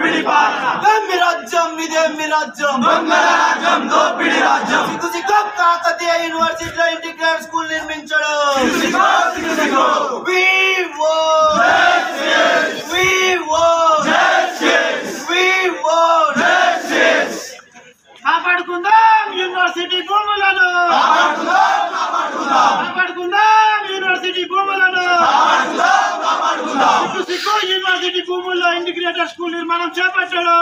దోపిడి పాలన మీ రాజ్యం ఇదేమి రాజ్యం దొంగల రాజ్యం దోపిడి రాజ్యం సిగ్గు కాకతీయ యూనివర్సిటీలో ఇంటిగ్రేటెడ్ స్కూల్ నిర్మించడం కాపాడుకుందాం యూనివర్సిటీ భూములను కాపాడుకుందాం యూనివర్సిటీ భూములను సిగ్గు యూనివర్సిటీ భూముల్లో ఇంటిగ్రేటెడ్ స్కూల్ నిర్మాణం చేపట్టడం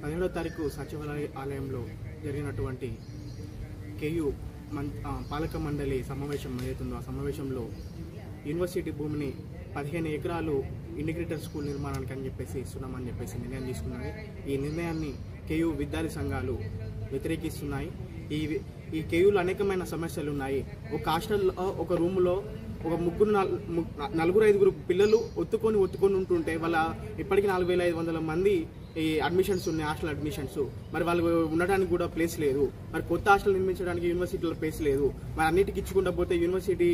17వ తారీఖు సచివాలయంలో జరిగినటువంటి కేయు పాలక మండలి సమావేశం ఏదైతుందో ఆ సమావేశంలో యూనివర్సిటీ భూమిని 15 ఎకరాలు ఇంటిగ్రేటెడ్ స్కూల్ నిర్మాణానికి అని చెప్పేసి ఇస్తున్నామని చెప్పేసి నిర్ణయం తీసుకున్నది. ఈ నిర్ణయాన్ని కేయు విద్యార్థి సంఘాలు వ్యతిరేకిస్తున్నాయి. ఈ కేయులో అనేకమైన సమస్యలు ఉన్నాయి. ఒక హాస్టల్లో ఒక రూములో ఒక నలుగురు ఐదుగురు పిల్లలు ఒత్తుకొని ఉంటుంటే వాళ్ళ ఇప్పటికీ 4500 మంది ఈ అడ్మిషన్స్ ఉన్నాయి, హాస్టల్ అడ్మిషన్స్. మరి వాళ్ళు ఉండడానికి కూడా ప్లేస్ లేదు. మరి కొత్త హాస్టల్ నిర్మించడానికి యూనివర్సిటీలో ప్లేస్ లేదు. మరి అన్నిటికి ఇచ్చుకుంటా పోతే యూనివర్సిటీ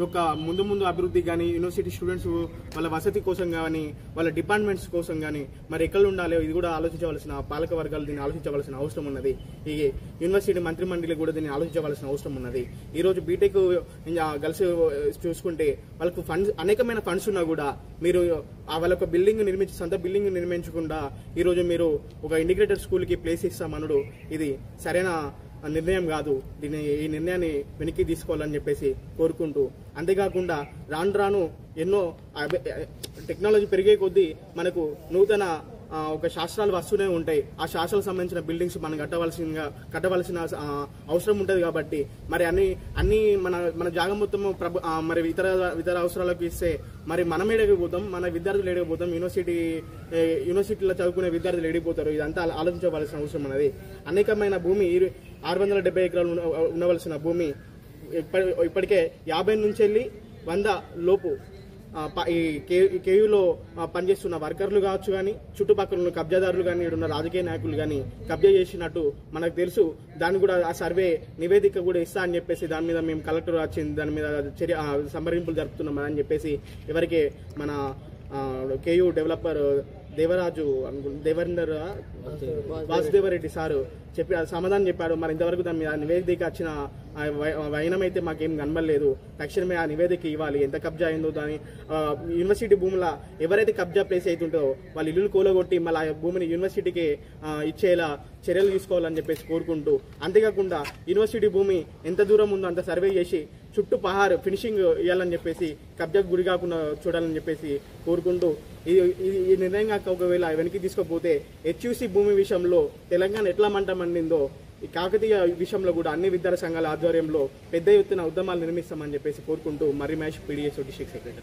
యొక్క ముందు అభివృద్ధి కానీ, యూనివర్సిటీ స్టూడెంట్స్ వాళ్ళ వసతి కోసం కానీ, వాళ్ళ డిపార్ట్మెంట్స్ కోసం కానీ మరి ఎక్కడ ఉండాలో ఇది కూడా ఆలోచించవలసిన పాలక వర్గాలు దీన్ని ఆలోచించవలసిన అవసరం ఉన్నది. ఈ యూనివర్సిటీ మంత్రి మండలి కూడా దీన్ని ఆలోచించవలసిన అవసరం ఉన్నది. ఈరోజు బీటెక్ గర్ల్స్ చూసుకుంటే వాళ్ళకు ఫండ్స్ అనేకమైన ఫండ్స్ ఉన్నా కూడా మీరు వాళ్ళొక బిల్డింగ్ నిర్మించి సొంత బిల్డింగ్ నిర్మించకుండా ఈరోజు మీరు ఒక ఇంటిగ్రేటెడ్ స్కూల్కి ప్లేస్ ఇస్తామనుడు ఇది సరైన నిర్ణయం కాదు. ఈ నిర్ణయాన్ని వెనక్కి తీసుకోవాలని చెప్పేసి కోరుకుంటూ, అంతేకాకుండా రాను ఎన్నో టెక్నాలజీ పెరిగే కొద్దీ మనకు నూతన ఒక శాస్త్రాలు వస్తూనే ఉంటాయి. ఆ శాస్త్రాలకు సంబంధించిన బిల్డింగ్స్ మనం కట్టవలసిన అవసరం ఉంటుంది. కాబట్టి మరి అన్ని మన జాగం మొత్తం మరి ఇతర అవసరాలకు ఇస్తే మరి మనం ఏడకపోతాం, మన విద్యార్థులు ఏడకపోతాం, యూనివర్సిటీలో చదువుకునే విద్యార్థులు ఏడిపోతారు. ఇదంతా ఆలోచించవలసిన అవసరం ఉన్నది. అనేకమైన భూమి 670 ఎకరాలు ఉండవలసిన భూమి ఇప్పటికే 50 నుంచి వెళ్ళి 100 లోపు ఈ కేయులో పనిచేస్తున్న వర్కర్లు కావచ్చు కానీ, చుట్టుపక్కల ఉన్న కబ్జాదారులు కానీ, ఇక్కడ ఉన్న రాజకీయ నాయకులు కానీ కబ్జా చేసినట్టు మనకు తెలుసు. దాన్ని కూడా ఆ సర్వే నివేదిక కూడా ఇస్తా అని చెప్పేసి దాని మీద మేము కలెక్టర్ వచ్చింది, దాని మీద సంప్రదింపులు జరుపుతున్నాం అని చెప్పేసి ఎవరికి మన కేయు డెవలపర్ వాసుదేవరెడ్డి సారు సమాధానం చెప్పాడు. మరి ఇంతవరకు దాని మీద నివేదిక వచ్చిన వైనమైతే మాకేం కనబడలేదు. తక్షణమే ఆ నివేదిక ఇవ్వాలి. ఎంత కబ్జా అయిందో దాని యూనివర్సిటీ భూముల ఎవరైతే కబ్జా ప్లేస్ అవుతుంటో వాళ్ళ ఇల్లు కూలగొట్టి మళ్ళీ ఆ భూమిని యూనివర్సిటీకి ఇచ్చేలా చర్యలు తీసుకోవాలని చెప్పేసి కోరుకుంటూ, అంతేకాకుండా యూనివర్సిటీ భూమి ఎంత దూరం ఉందో అంత సర్వే చేసి చుట్టూ ఫినిషింగ్ ఇవ్వాలని చెప్పేసి కబ్జాకు గురి కాకుండా చూడాలని చెప్పేసి కోరుకుంటూ, ఈ నిర్ణయం కాక ఒకవేళ వెనక్కి తీసుకోకపోతే హెచ్యూసీ భూమి విషయంలో తెలంగాణ ఎట్లా మంట మండిందో ఈ కాకతీయ విషయంలో కూడా అన్ని విద్యార్థి సంఘాల ఆధ్వర్యంలో పెద్ద ఎత్తున ఉద్యమాలు నిర్మిస్తామని చెప్పేసి కోరుకుంటూ, మర్రి మహేష్, PDS డిస్ట్రిక్ట్ సెక్రటరీ.